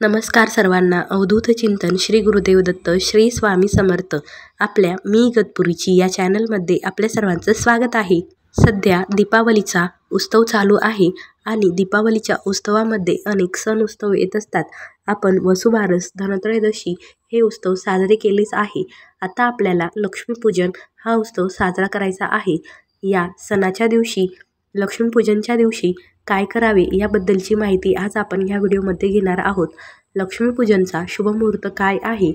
नमस्कार सर्वांना. अवधूत चिंतन श्री गुरुदेव दत्त श्री स्वामी समर्थ आपल्या मी इगतपुरीची या चॅनलमध्ये आपल्या सर्वांचं स्वागत आहे. सध्या दीपावलीचा उत्सव चालू आहे आणि दीपावलीच्या उत्सवामध्ये अनेक सण उत्सव येत असतात. आपण वसुबारस, धनत्रयोदशी हे उत्सव साजरे केलेच आहे. आता आपल्याला लक्ष्मीपूजन हा उत्सव साजरा करायचा आहे. या सणाच्या दिवशी, लक्ष्मीपूजनच्या दिवशी काय करावे याबद्दलची माहिती आज आपण या व्हिडिओमध्ये घेणार आहोत. लक्ष्मीपूजनचा शुभमुहूर्त काय आहे,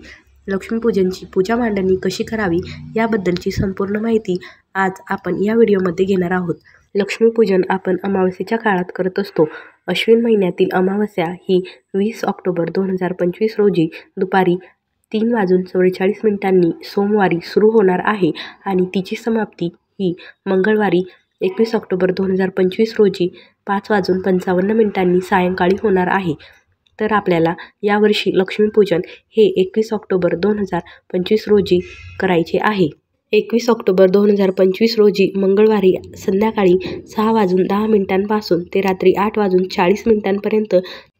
लक्ष्मीपूजनची पूजा मांडणी कशी करावी याबद्दलची संपूर्ण माहिती आज आपण या व्हिडिओमध्ये घेणार आहोत. लक्ष्मीपूजन आपण अमावस्येच्या काळात करत असतो. अश्विन महिन्यातील अमावस्या ही 20 ऑक्टोबर 2025 रोजी दुपारी 3:44 सोमवारी सुरू होणार आहे आणि तिची समाप्ती ही मंगळवारी 21 ऑक्टोबर 2025 रोजी 5:55 सायंकाळी होणार आहे. तर आपल्याला यावर्षी लक्ष्मीपूजन हे 21 ऑक्टोबर 2025 रोजी करायचे आहे. 21 ऑक्टोबर 2025 रोजी मंगळवारी संध्याकाळी 6:10 पासून ते रात्री 8:40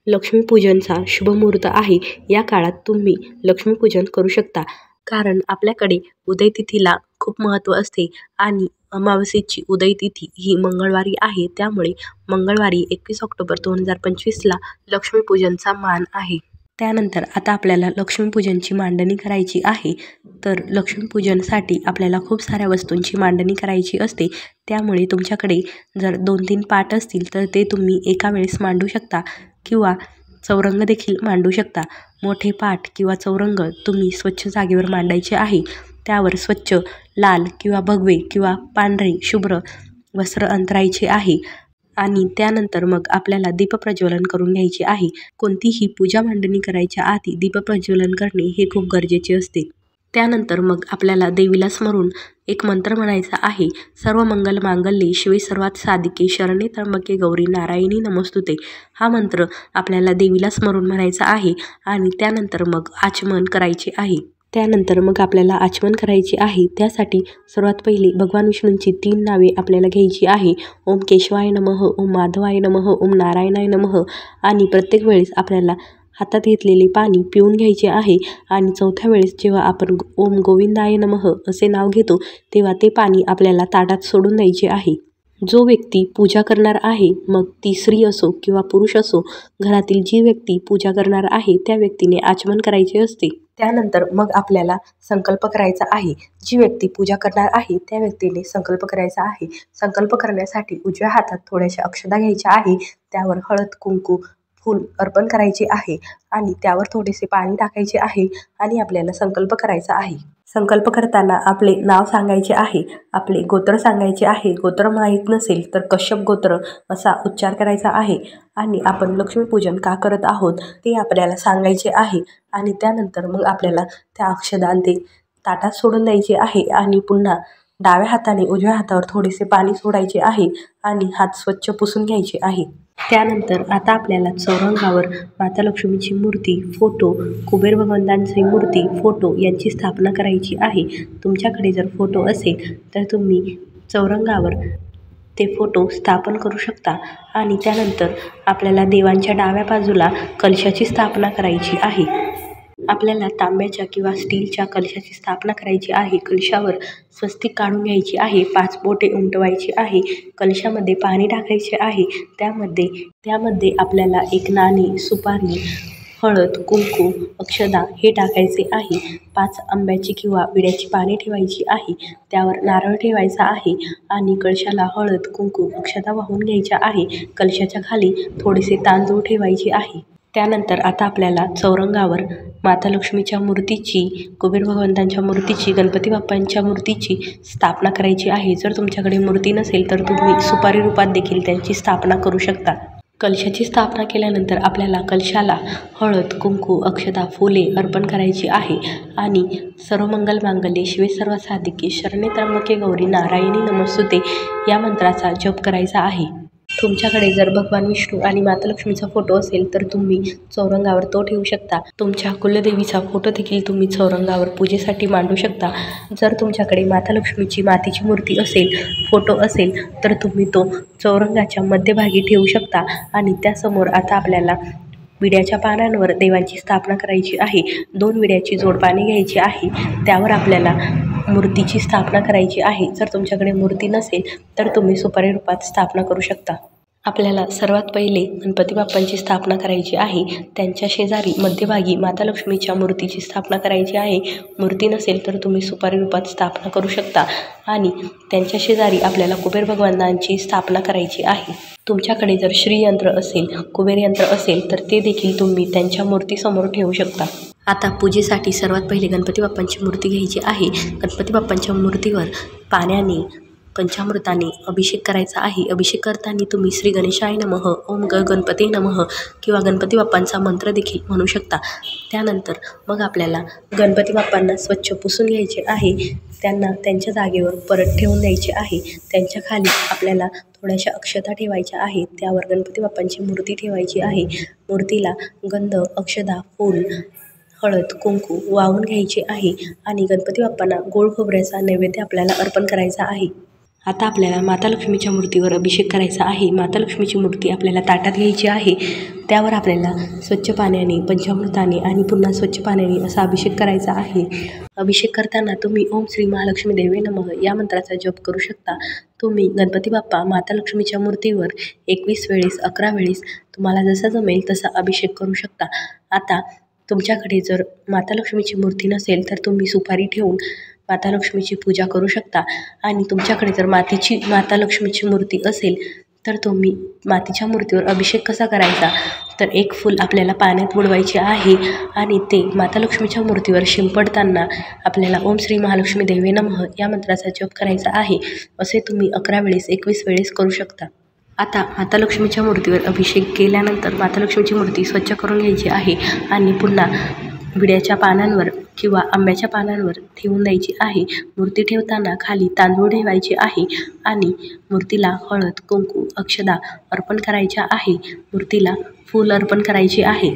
लक्ष्मीपूजनचा शुभमुहूर्त आहे. या काळात तुम्ही लक्ष्मीपूजन करू शकता. कारण आपल्याकडे उदयतिथीला खूप महत्त्व असते आणि अमावस्येची उदयतिथी ही मंगळवारी आहे. त्यामुळे मंगळवारी 21 ऑक्टोबर 2025ला लक्ष्मीपूजनचा मान आहे. त्यानंतर आता आपल्याला लक्ष्मीपूजनची मांडणी करायची आहे. तर लक्ष्मीपूजनसाठी आपल्याला खूप साऱ्या वस्तूंची मांडणी करायची असते. त्यामुळे तुमच्याकडे जर 2-3 पाट असतील तर ते तुम्ही एका वेळेस मांडू शकता किंवा चौरंग देखील मांडू शकता. मोठे पाट किंवा चौरंग तुम्ही स्वच्छ जागेवर मांडायचे आहे. त्यावर स्वच्छ लाल किंवा भगवे किंवा पांढरे शुभ्र वस्त्र अंतरायचे आहे आणि त्यानंतर मग आपल्याला दीपप्रज्वलन करून घ्यायचे आहे. कोणतीही पूजा मांडणी करायच्या आधी दीपप्रज्वलन करणे हे खूप गरजेचे असते. त्यानंतर मग आपल्याला देवीला स्मरून एक मंत्र म्हणायचा आहे. सर्व मंगल मांगल्ये शिवे सर्वात साधिके शरणे त्र्यंबके गौरी नारायणी नमोस्तुते. हा मंत्र आपल्याला देवीला स्मरून म्हणायचा आहे आणि त्यानंतर मग आचमन करायचे आहे. त्यासाठी सर्वात पहिली भगवान विष्णूंची 3 नावे आपल्याला घ्यायची आहे. ओम केशवाय नमः, ओम माधवाय नमः, ओम नारायणाय नमः. आणि प्रत्येक वेळेस आपल्याला हातात घेतलेले पाणी पिऊन घ्यायचे आहे आणि चौथ्या वेळेस जेव्हा आपण ओम गोविंदाय नमः असे नाव घेतो तेव्हा ते पाणी आपल्याला ताटात सोडून द्यायचे आहे. जो व्यक्ती पूजा करणार आहे, मग ती स्त्री असो किंवा पुरुष असो, घरातील जी व्यक्ती पूजा करणार आहे त्या व्यक्तीने आचमन करायचे असते. त्यानंतर मग आपल्याला संकल्प करायचा आहे. जी व्यक्ती पूजा करणार आहे त्या व्यक्तीने संकल्प करायचा आहे. संकल्प करण्यासाठी उजव्या हातात थोड्याशा अक्षता घ्यायच्या आहे. त्यावर हळद, कुंकू, फूल अर्पण करायचे आहे आणि त्यावर थोडेसे पाणी टाकायचे आहे आणि आपल्याला संकल्प करायचा आहे. संकल्प करताना आपले नाव सांगायचे आहे, आपले गोत्र सांगायचे आहे. गोत्र माहीत नसेल तर कश्यप गोत्र असा उच्चार करायचा आहे आणि आपण लक्ष्मीपूजन का करत आहोत ते आपल्याला सांगायचे आहे. आणि त्यानंतर मग आपल्याला त्या अक्षदा ते ताटात सोडून द्यायचे आहे आणि पुन्हा डाव्या हाताने उजव्या हातावर थोडेसे पाणी सोडायचे आहे आणि हात स्वच्छ पुसून घ्यायचे आहे. त्यानंतर आता आपल्याला चौरंगावर माता लक्ष्मीची मूर्ती, फोटो, कुबेर भगवंतांची मूर्ती, फोटो यांची स्थापना करायची आहे. तुमच्याकडे जर फोटो असेल तर तुम्ही चौरंगावर ते फोटो स्थापन करू शकता. आणि त्यानंतर आपल्याला देवांच्या डाव्या बाजूला कलशाची स्थापना करायची आहे. आपल्याला तांब्याच्या किंवा स्टीलच्या कलशाची स्थापना करायची आहे. कलशावर स्वस्तिक काढून घ्यायची आहे. 5 बोटे उमटवायची आहे. कलशामध्ये पाणी टाकायचे आहे. त्यामध्ये आपल्याला एक नाणी, सुपारी, हळद, कुंकू, अक्षदा हे टाकायचे आहे. 5 आंब्याची किंवा विड्याची पाने ठेवायची आहे. त्यावर नारळ ठेवायचा आहे आणि कळशाला हळद, कुंकू, अक्षदा वाहून घ्यायच्या आहे. कलशाच्या खाली थोडेसे तांदूळ ठेवायचे आहे. त्यानंतर आता आपल्याला चौरंगावर माता लक्ष्मीच्या मूर्तीची, कुबेर भगवंतांच्या मूर्तीची, गणपती बाप्पांच्या मूर्तीची स्थापना करायची आहे. जर तुमच्याकडे मूर्ती नसेल तर तुम्ही सुपारी रूपात देखील त्यांची स्थापना करू शकता. कलशाची स्थापना केल्यानंतर आपल्याला कलशाला हळद, कुंकू, अक्षदा, फुले अर्पण करायची आहे आणि सर्व मंगल मांगल्ये शिवे सर्वात साधिके शरणे त्र्यंबके गौरी नारायणी नमोस्तुते या मंत्राचा जप करायचा आहे. तुमच्याकडे जर भगवान विष्णू आणि माता लक्ष्मीचा फोटो असेल तर तुम्ही चौरंगावर तो ठेवू शकता. तुमच्या कुलदेवीचा फोटो देखील तुम्ही चौरंगावर पूजेसाठी मांडू शकता. जर तुमच्याकडे माता लक्ष्मीची मातीची मूर्ती असेल, फोटो असेल तर तुम्ही तो चौरंगाच्या मध्यभागी ठेवू शकता. आणि त्यासमोर आता आपल्याला विड्याच्या पानांवर देवांची स्थापना करायची आहे. 2 विड्याची जोड पाने घ्यायची आहे. त्यावर आपल्याला मूर्तीची स्थापना करायची आहे. जर तुमच्याकडे मूर्ती नसेल तर तुम्ही सुपारी रूपात स्थापना करू शकता. आपल्याला सर्वात पहिले गणपती बाप्पांची स्थापना करायची आहे. त्यांच्या शेजारी मध्यभागी माता लक्ष्मीच्या मूर्तीची स्थापना करायची आहे. मूर्ती नसेल तर तुम्ही सुपारी रूपात स्थापना करू शकता. आणि त्यांच्या शेजारी आपल्याला कुबेर भगवानांची स्थापना करायची आहे. तुमच्याकडे जर श्रीयंत्र असेल, कुबेर यंत्र असेल तर ते देखील तुम्ही त्यांच्या मूर्तीसमोर ठेवू शकता. आता पूजेसाठी सर्वात पहिले गणपती बाप्पांची मूर्ती घ्यायची आहे. गणपती बाप्पांच्या मूर्तीवर पाण्याने, पंचामृताने अभिषेक करायचा आहे. अभिषेक करताना तुम्ही श्री गणेशाय नमः, ओम गणपते नमः किंवा गणपती बाप्पांचा मंत्र देखील म्हणू शकता. त्यानंतर मग आपल्याला गणपती बाप्पांना स्वच्छ पुसून घ्यायचे आहे. त्यांना त्यांच्या जागेवर परत ठेवून द्यायचे आहे. त्यांच्या खाली आपल्याला थोड्याशा अक्षता ठेवायच्या आहेत. त्यावर गणपती बाप्पांची मूर्ती ठेवायची आहे. मूर्तीला गंध, अक्षता, फूल, हळद, कुंकू वाहून घ्यायचे आहे आणि गणपती बाप्पांना गोड खोबऱ्याचा नैवेद्य आपल्याला अर्पण करायचा आहे. आता आपल्याला माता लक्ष्मीच्या मूर्तीवर अभिषेक करायचा आहे. माता लक्ष्मीची मूर्ती आपल्याला ताटात घ्यायची आहे. त्यावर आपल्याला स्वच्छ पाण्याने, पंचामृताने आणि पुन्हा स्वच्छ पाण्याने असा अभिषेक करायचा आहे. अभिषेक करताना तुम्ही ओम श्री महालक्ष्मी देवे नमः या मंत्राचा जप करू शकता. तुम्ही गणपती बाप्पा माता लक्ष्मीच्या मूर्तीवर 21 वेळेस, 11 वेळेस तुम्हाला जसा जमेल तसा अभिषेक करू शकता. आता तुमच्याकडे जर माता लक्ष्मीची मूर्ती नसेल तर तुम्ही सुपारी ठेवून माता लक्ष्मीची पूजा करू शकता. आणि तुमच्याकडे जर माता लक्ष्मीची मूर्ती असेल तर तुम्ही मातीच्या मूर्तीवर अभिषेक कसा करायचा, तर एक फूल आपल्याला पाण्यात बुडवायचे आहे आणि ते माता लक्ष्मीच्या मूर्तीवर शिंपडताना आपल्याला ओम श्री महालक्ष्मी देवे नमः या मंत्राचा जप करायचा आहे. असे तुम्ही 11 वेळेस, 21 वेळेस करू शकता. आता माता लक्ष्मीच्या मूर्तीवर अभिषेक केल्यानंतर माता लक्ष्मीची मूर्ती स्वच्छ करून घ्यायची आहे आणि पुन्हा विड्याच्या पानांवर किंवा आंब्याच्या पानांवर ठेवून द्यायची आहे. मूर्ती ठेवताना खाली तांदूळ ठेवायचे आहे आणि मूर्तीला हळद, कुंकू, अक्षता अर्पण करायच्या आहे. मूर्तीला फूल अर्पण करायचे आहे.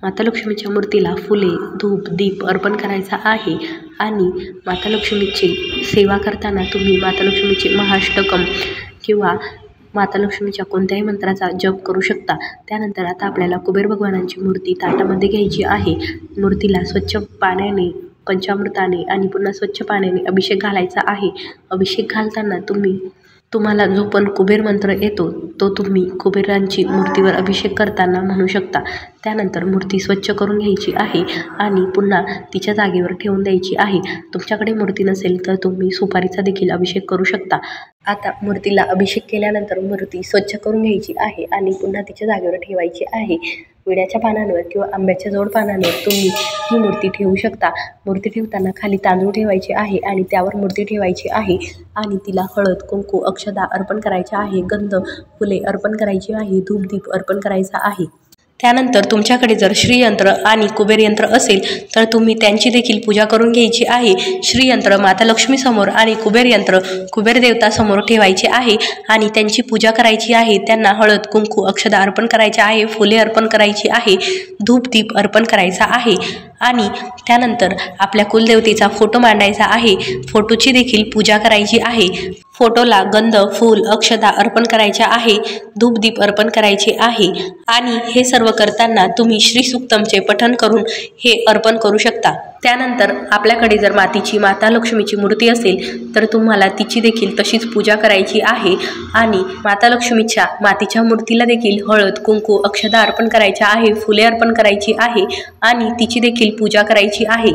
माता लक्ष्मीच्या मूर्तीला फुले, धूप, दीप अर्पण करायचा आहे. आणि माता लक्ष्मीची सेवा करताना तुम्ही माता लक्ष्मीचे महाअष्टकम किंवा माता लक्ष्मीच्या कोणत्याही मंत्राचा जप करू शकता. त्यानंतर आता आपल्याला कुबेर भगवानांची मूर्ती ताटामध्ये घ्यायची आहे. मूर्तीला स्वच्छ पाण्याने, पंचामृताने आणि पुन्हा स्वच्छ पाण्याने अभिषेक घालायचा आहे. अभिषेक घालताना तुम्हाला जो पण कुबेर मंत्र येतो तो तुम्ही कुबेरांची मूर्तीवर अभिषेक करताना म्हणू शकता. त्यानंतर मूर्ती स्वच्छ करून घ्यायची आहे आणि पुन्हा तिच्या जागेवर ठेवून द्यायची आहे. तुमच्याकडे मूर्ती नसेल तर तुम्ही सुपारीचा देखील अभिषेक करू शकता. आता मूर्तीला अभिषेक केल्यानंतर मूर्ती स्वच्छ करून घ्यायची आहे आणि पुन्हा तिच्या जागेवर ठेवायची आहे. विड्याच्या पानांवर किंवा आंब्याच्या जोड पानांवर तुम्ही ही मूर्ती ठेवू शकता. मूर्ती ठेवताना खाली तांदूळ ठेवायचे आहे आणि त्यावर मूर्ती ठेवायची आहे आणि तिला हळद, कुंकू, अक्षता अर्पण करायच्या आहे. गंध, फुले अर्पण करायची आहे. धूप, दीप अर्पण करायचा आहे. त्यानंतर तुमच्याकडे जर श्रीयंत्र आणि कुबेर यंत्र असेल तर तुम्ही त्यांची देखील पूजा करून घ्यायची आहे. श्रीयंत्र माता लक्ष्मीसमोर आणि कुबेर यंत्र कुबेर देवतासमोर ठेवायचे आहे आणि त्यांची पूजा करायची आहे. त्यांना हळद, कुंकू, अक्षता अर्पण करायचे आहे. फुले अर्पण करायची आहे. धूप, दीप अर्पण करायचा आहे. आणि त्यानंतर आपल्या कुलदेवतेचा फोटो मांडायचा आहे. फोटोची देखील पूजा करायची आहे. फोटोला गंध, फूल, अक्षता अर्पण करायच्या आहे. धूप, दीप अर्पण करायचे आहे. आणि हे सर्व करताना तुम्ही श्री सूक्तमचे पठण करून हे अर्पण करू शकता. त्यानंतर आपल्याकडे जर माता लक्ष्मीची मूर्ती असेल तर तुम्हाला तिची देखील तशीच पूजा करायची आहे. आणि माता लक्ष्मीच्या मातीच्या मूर्तीला देखील हळद, कुंकू, अक्षता अर्पण करायच्या आहे. फुले अर्पण करायची आहे आणि तिची देखील पूजा करायची आहे.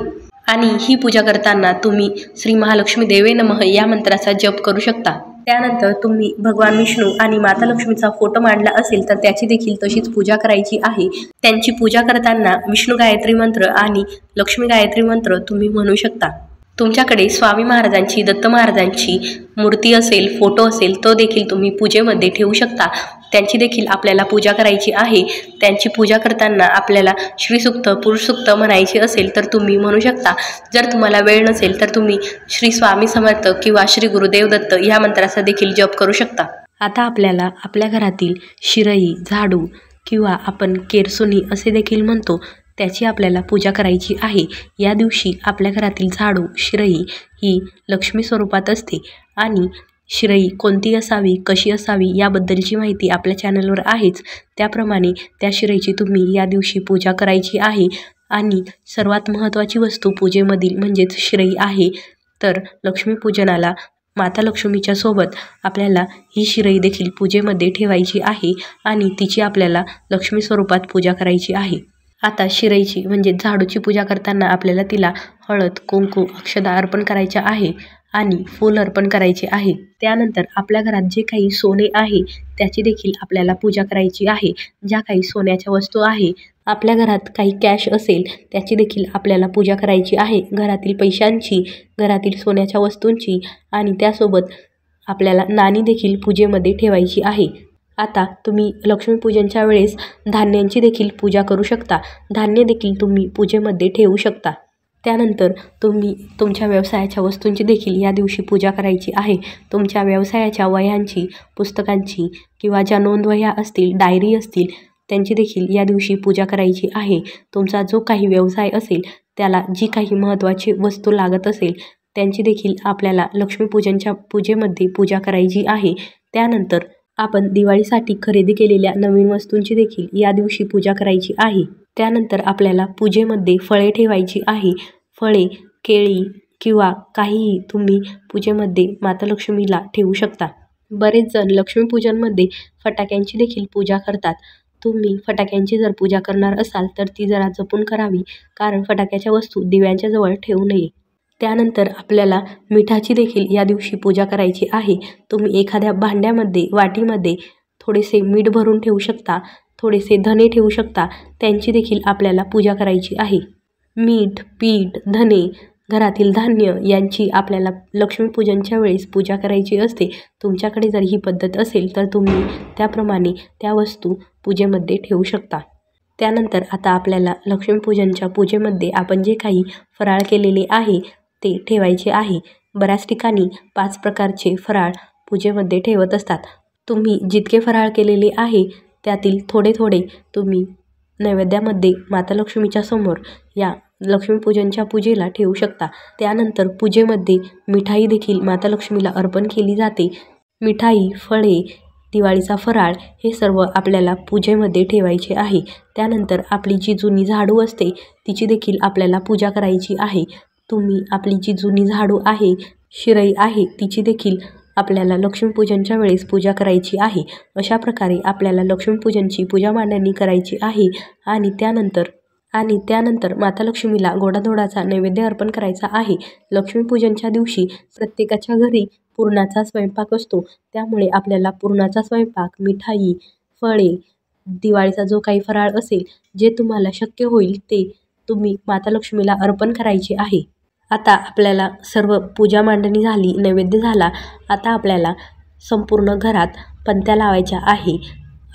आणि ही पूजा करताना तुम्ही श्री महालक्ष्मी देवे नमः या मंत्राचा जप करू शकता. त्यानंतर तुम्ही भगवान विष्णू आणि माता लक्ष्मीचा फोटो मांडला असेल तर त्याची देखील तशीच पूजा करायची आहे. त्यांची पूजा करताना विष्णू गायत्री मंत्र आणि लक्ष्मी गायत्री मंत्र तुम्ही म्हणू शकता. तुमच्याकडे स्वामी महाराजांची, दत्त महाराजांची मूर्ती असेल, फोटो असेल तो देखील तुम्ही पूजेमध्ये ठेवू शकता. त्यांची देखील आपल्याला पूजा करायची आहे. त्यांची पूजा करताना आपल्याला श्रीसूक्त, पुरुषसूक्त म्हणायचे असेल तर तुम्ही म्हणू शकता. जर तुम्हाला वेळ नसेल तर तुम्ही श्री स्वामी समर्थ किंवा श्री गुरुदेव दत्त या मंत्राचा देखील जप करू शकता. आता आपल्याला आपल्या घरातील शिरई, झाडू किंवा आपण केरसुनी असे देखील म्हणतो त्याची आपल्याला पूजा करायची आहे. या दिवशी आपल्या घरातील झाडू, शिरई ही लक्ष्मी स्वरूपात असते आणि शिराई कोणती असावी, कशी असावी याबद्दलची माहिती आपल्या चॅनलवर आहेच. त्याप्रमाणे त्या शिराईची तुम्ही या दिवशी पूजा करायची आहे. आणि सर्वात महत्त्वाची वस्तू पूजेमधील म्हणजेच शिराई आहे. तर लक्ष्मीपूजनाला माता लक्ष्मीच्या सोबत आपल्याला ही शिराई देखील पूजेमध्ये ठेवायची आहे आणि तिची आपल्याला लक्ष्मी स्वरूपात पूजा करायची आहे. आता शिराईची म्हणजे झाडूची पूजा करताना आपल्याला तिला हळद, कुंकू, अक्षता अर्पण करायच्या आहे आणि फूल अर्पण करायचे आहे. त्यानंतर आपल्या घरात जे काही सोने आहे त्याची देखील आपल्याला पूजा करायची आहे. ज्या काही सोन्याच्या वस्तू आहे, आपल्या घरात काही कॅश असेल त्याची देखील आपल्याला पूजा करायची आहे. घरातील पैशांची, घरातील सोन्याच्या वस्तूंची आणि त्यासोबत आपल्याला नाणी देखील पूजेमध्ये ठेवायची आहे. आता तुम्ही लक्ष्मीपूजनच्या वेळेस धान्यांची देखील पूजा करू शकता. धान्य देखील तुम्ही पूजेमध्ये ठेवू शकता. त्यानंतर तुम्ही तुमच्या व्यवसायाच्या वस्तूंची देखील या दिवशी पूजा करायची आहे. तुमच्या व्यवसायाच्या वह्यांची, पुस्तकांची किंवा ज्या नोंदवह्या असतील, डायरी असतील त्यांची देखील या दिवशी पूजा करायची आहे. तुमचा जो काही व्यवसाय असेल त्याला जी काही महत्त्वाची वस्तू लागत असेल त्यांची देखील आपल्याला लक्ष्मीपूजनच्या पूजेमध्ये पूजा करायची आहे. त्यानंतर आपण दिवाळीसाठी खरेदी केलेल्या नवीन वस्तूंची देखील या दिवशी पूजा करायची आहे. त्यानंतर आपल्याला पूजेमध्ये फळे ठेवायची आहे. फळे, केळी किंवा काहीही तुम्ही पूजेमध्ये माता लक्ष्मीला ठेवू शकता. बरेच जण लक्ष्मीपूजनमध्ये फटाक्यांची देखील पूजा करतात. तुम्ही फटाक्यांची जर पूजा करणार असाल तर ती जरा जपून करावी, कारण फटाक्याच्या वस्तू दिव्यांच्या जवळ ठेवू नये. त्यानंतर आपल्याला मिठाची देखील या दिवशी पूजा करायची आहे. तुम्ही एखाद्या भांड्यामध्ये, वाटीमध्ये थोडेसे मीठ भरून ठेवू शकता, थोडेसे धने ठेवू शकता, त्यांची देखील आपल्याला पूजा करायची आहे. मीठ, पीठ, धने, घरातील धान्य यांची आपल्याला लक्ष्मीपूजनच्या वेळेस पूजा करायची असते. तुमच्याकडे जर ही पद्धत असेल तर तुम्ही त्याप्रमाणे त्या वस्तू पूजेमध्ये ठेवू शकता. त्यानंतर आता आपल्याला लक्ष्मीपूजनच्या पूजेमध्ये आपण जे काही फराळ केलेले आहे ते ठेवायचे आहे. बऱ्याच ठिकाणी 5 प्रकारचे फराळ पूजेमध्ये ठेवत असतात. तुम्ही जितके फराळ केलेले आहे त्यातील थोडे थोडे तुम्ही नैवेद्यामध्ये माता लक्ष्मीच्या समोर या लक्ष्मीपूजनच्या पूजेला ठेवू शकता. त्यानंतर पूजेमध्ये मिठाई देखील माता लक्ष्मीला अर्पण केली जाते. मिठाई, फळे, दिवाळीचा फराळ हे सर्व आपल्याला पूजेमध्ये ठेवायचे आहे. त्यानंतर आपली जी जुनी झाडू असते तिची देखील आपल्याला पूजा करायची आहे. तुम्ही आपली जी जुनी झाडू आहे, शिराई आहे, तिची देखील आपल्याला लक्ष्मीपूजनच्या वेळेस पूजा करायची आहे. अशा प्रकारे आपल्याला लक्ष्मीपूजनची पूजा मांडणी करायची आहे. आणि त्यानंतर माता लक्ष्मीला गोडाधोडाचा नैवेद्य अर्पण करायचा आहे. लक्ष्मीपूजनच्या दिवशी प्रत्येकाच्या घरी पुरणाचा स्वयंपाक असतो. त्यामुळे आपल्याला पुरणाचा स्वयंपाक, मिठाई, फळे, दिवाळीचा जो काही फराळ असेल, जे तुम्हाला शक्य होईल ते तुम्ही माता लक्ष्मीला अर्पण करायचे आहे. आता आपल्याला सर्व पूजा मांडणी झाली, नैवेद्य झाला. आता आपल्याला संपूर्ण घरात पणत्या लावायच्या आहे.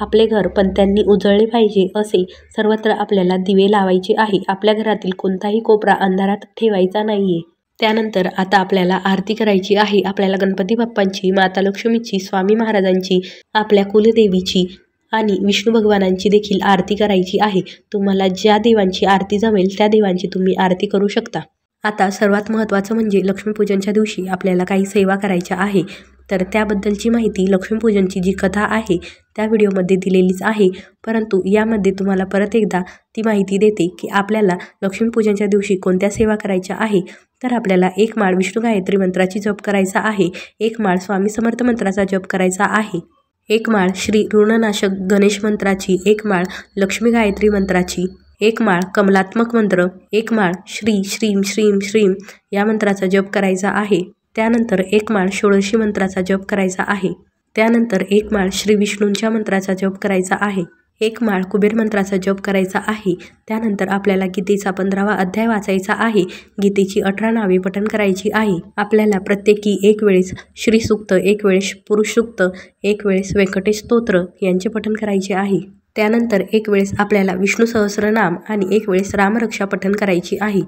आपले घर पणत्यांनी उजळले पाहिजे असे सर्वत्र आपल्याला दिवे लावायचे आहे. आपल्या घरातील कोणताही कोपरा अंधारात ठेवायचा नाहीये. त्यानंतर आता आपल्याला आरती करायची आहे. आपल्याला गणपती बाप्पांची, माता लक्ष्मीची, स्वामी महाराजांची, आपल्या कुलदेवीची आणि विष्णू भगवानांची देखील आरती करायची आहे. तुम्हाला ज्या देवांची आरती जमेल त्या देवांची तुम्ही आरती करू शकता. आता सर्वात महत्त्वाचं म्हणजे लक्ष्मीपूजनच्या दिवशी आपल्याला काही सेवा करायच्या आहे. तर त्याबद्दलची माहिती लक्ष्मीपूजनची जी कथा आहे त्या व्हिडिओमध्ये दिलेलीच आहे. परंतु यामध्ये तुम्हाला परत एकदा ती माहिती देते की आपल्याला लक्ष्मीपूजनच्या दिवशी कोणत्या सेवा करायच्या आहे. तर आपल्याला 1 माळ विष्णू गायत्री मंत्राची जप करायचा आहे. 1 माळ स्वामी समर्थ मंत्राचा जप करायचा आहे. 1 माळ श्री ऋणनाशक गणेश मंत्राची, 1 माळ लक्ष्मी गायत्री मंत्राची, 1 माळ कमलात्मक मंत्र, 1 माळ श्री श्रीम श्रीम श्रीम या मंत्राचा जप करायचा आहे. त्यानंतर 1 माळ षोडशी मंत्राचा जप करायचा आहे. त्यानंतर 1 माळ श्री विष्णूंच्या मंत्राचा जप करायचा आहे. 1 माळ कुबेर मंत्राचा जप करायचा आहे. त्यानंतर आपल्याला गीतेचा 15वा अध्याय वाचायचा आहे. गीतेची 18 नावे पठण करायची आहे. आपल्याला प्रत्येकी 1 वेळेस श्रीसूक्त, 1 वेळेस पुरुष सूक्त, 1 वेळेस व्यंकटेश स्तोत्र यांचे पठण करायचे आहे. त्यानंतर 1 वेळेस आपल्याला विष्णू सहस्रनाम आणि 1 वेळेस रामरक्षा पठण करायची आहे.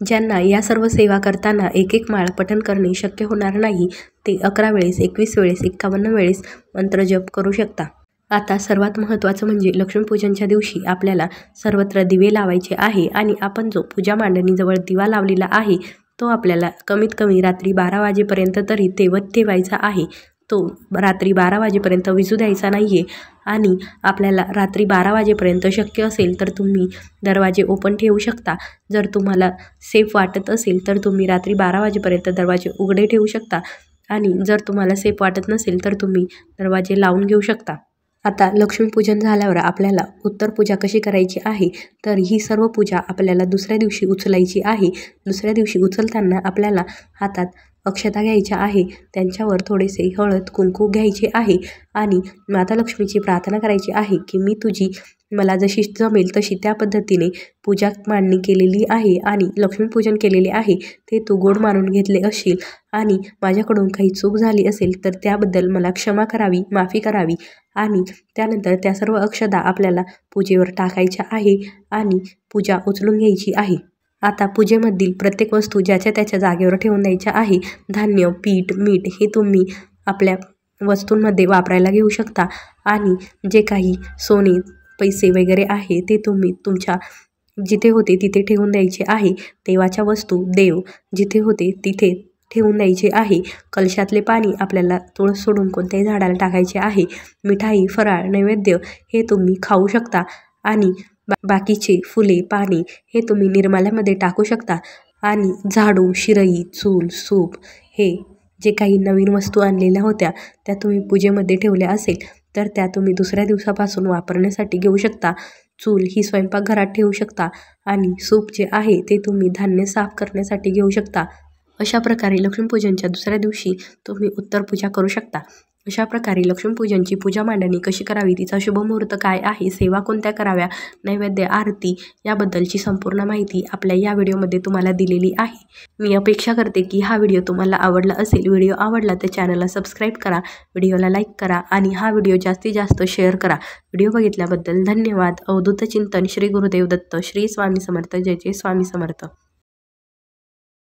ज्यांना या सर्व सेवा करताना 1 माळ पठण करणे शक्य होणार नाही ते 11 वेळेस, 21 वेळेस, 51 वेळेस मंत्र जप करू शकता. आता सर्वात महत्त्वाचं म्हणजे लक्ष्मीपूजनच्या दिवशी आपल्याला सर्वत्र दिवे लावायचे आहे आणि आपण जो पूजा मांडणीजवळ दिवा लावलेला आहे तो आपल्याला कमीत कमी रात्री 12 वाजेपर्यंत तरी तेवत ठेवायचा आहे. तो रात्री 12 वाजेपर्यंत विझू द्यायचा नाही आहे. आणि आपल्याला रात्री 12 वाजेपर्यंत शक्य असेल तर तुम्ही दरवाजे ओपन ठेवू शकता. जर तुम्हाला सेफ वाटत असेल तर तुम्ही रात्री 12 वाजेपर्यंत दरवाजे उघडे ठेवू शकता आणि जर तुम्हाला सेफ वाटत नसेल तर तुम्ही दरवाजे लावून घेऊ शकता. आता लक्ष्मीपूजन झाल्यावर आपल्याला उत्तर पूजा कशी करायची आहे, तर ही सर्व पूजा आपल्याला दुसऱ्या दिवशी उचलायची आहे. दुसऱ्या दिवशी उचलताना आपल्याला हातात अक्षता घ्यायच्या आहे, त्यांच्यावर थोडेसे हळद कुंकू घ्यायचे आहे आणि माता लक्ष्मीची प्रार्थना करायची आहे की मी तुझी मला जशी जमेल तशी त्या पद्धतीने पूजा मांडणी केलेली आहे आणि लक्ष्मीपूजन केलेले आहे ते तू गोड मानून घेतले असशील आणि माझ्याकडून काही चूक झाली असेल तर त्याबद्दल मला क्षमा करावी, माफी करावी. आणि त्यानंतर त्या सर्व अक्षता आपल्याला पूजेवर टाकायच्या आहे आणि पूजा उचलून घ्यायची आहे. आता पूजेमधील प्रत्येक वस्तू ज्याच्या त्याच्या जागेवर ठेवून द्यायच्या आहे. धान्य, पीठ, मीठ हे तुम्ही आपल्या वस्तूंमध्ये वापरायला घेऊ शकता आणि जे काही सोने पैसे वगैरे आहे ते तुम्ही तुमच्या जिथे होते तिथे ठेवून द्यायचे आहे. देवाच्या वस्तू देव जिथे होते तिथे ठेवून द्यायचे आहे. कलशातले पाणी आपल्याला तुळस सोडून कोणत्याही झाडाला टाकायचे आहे. मिठाई, फराळ, नैवेद्य हे तुम्ही खाऊ शकता आणि बाकीचे फुले, पाणी हे तुम्ही निर्माल्यामध्ये टाकू शकता. आणि झाडू, शिरई, चूल, सूप हे जे काही नवीन वस्तू आणलेल्या होत्या त्या तुम्ही पूजेमध्ये ठेवल्या असेल तर त्या तुम्ही दुसऱ्या दिवसापासून वापरण्यासाठी घेऊ शकता. चूल ही स्वयंपाकघरात ठेवू शकता आणि सूप जे आहे ते तुम्ही धान्य साफ करण्यासाठी घेऊ शकता. अशा प्रकारे लक्ष्मीपूजनच्या दुसऱ्या दिवशी तुम्ही उत्तर पूजा करू शकता. अशा प्रकारे लक्ष्मीपूजनची पूजा मांडणी कशी करावी, तिचा शुभमुहूर्त काय आहे, सेवा कोणत्या कराव्या, नैवेद्य, आरती याबद्दलची संपूर्ण माहिती आपल्या या व्हिडिओमध्ये तुम्हाला दिलेली आहे. मी अपेक्षा करते की हा व्हिडिओ तुम्हाला आवडला असेल. व्हिडिओ आवडला तर चॅनलला सबस्क्राईब करा, व्हिडिओला लाईक करा आणि हा व्हिडिओ जास्तीत जास्त शेअर करा. व्हिडिओ बघितल्याबद्दल धन्यवाद. अवधूत चिंतन. श्री गुरुदेव दत्त. श्री स्वामी समर्थ. जय जय स्वामी समर्थ.